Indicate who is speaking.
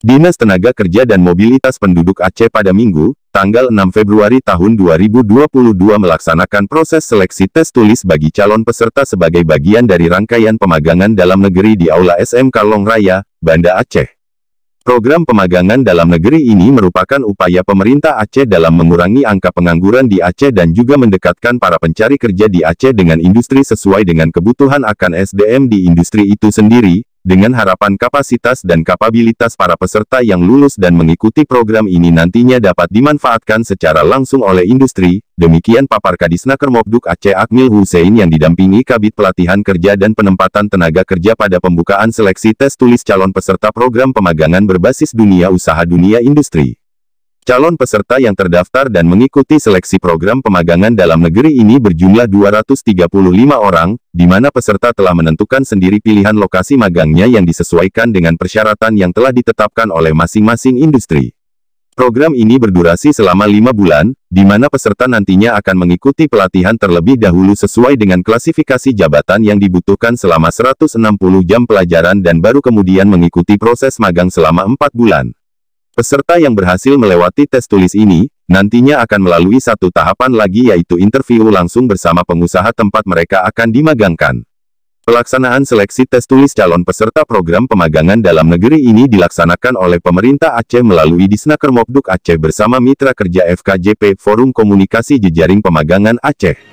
Speaker 1: Dinas Tenaga Kerja dan Mobilitas Penduduk Aceh pada Minggu, tanggal 6 Februari tahun 2022 melaksanakan proses seleksi tes tulis bagi calon peserta sebagai bagian dari rangkaian pemagangan dalam negeri di Aula SMK Long Raya, Banda Aceh. Program pemagangan dalam negeri ini merupakan upaya pemerintah Aceh dalam mengurangi angka pengangguran di Aceh dan juga mendekatkan para pencari kerja di Aceh dengan industri sesuai dengan kebutuhan akan SDM di industri itu sendiri, dengan harapan kapasitas dan kapabilitas para peserta yang lulus dan mengikuti program ini nantinya dapat dimanfaatkan secara langsung oleh industri. Demikian papar Kadisnaker Mobduk Aceh Akmil Hussein yang didampingi Kabid Pelatihan Kerja dan Penempatan Tenaga Kerja pada pembukaan seleksi tes tulis calon peserta program pemagangan berbasis dunia usaha dunia industri. Calon peserta yang terdaftar dan mengikuti seleksi program pemagangan dalam negeri ini berjumlah 235 orang, di mana peserta telah menentukan sendiri pilihan lokasi magangnya yang disesuaikan dengan persyaratan yang telah ditetapkan oleh masing-masing industri. Program ini berdurasi selama 5 bulan, di mana peserta nantinya akan mengikuti pelatihan terlebih dahulu sesuai dengan klasifikasi jabatan yang dibutuhkan selama 160 jam pelajaran dan baru kemudian mengikuti proses magang selama 4 bulan. Peserta yang berhasil melewati tes tulis ini, nantinya akan melalui satu tahapan lagi yaitu interview langsung bersama pengusaha tempat mereka akan dimagangkan. Pelaksanaan seleksi tes tulis calon peserta program pemagangan dalam negeri ini dilaksanakan oleh pemerintah Aceh melalui Disnaker Mobduk Aceh bersama Mitra Kerja FKJP Forum Komunikasi Jejaring Pemagangan Aceh.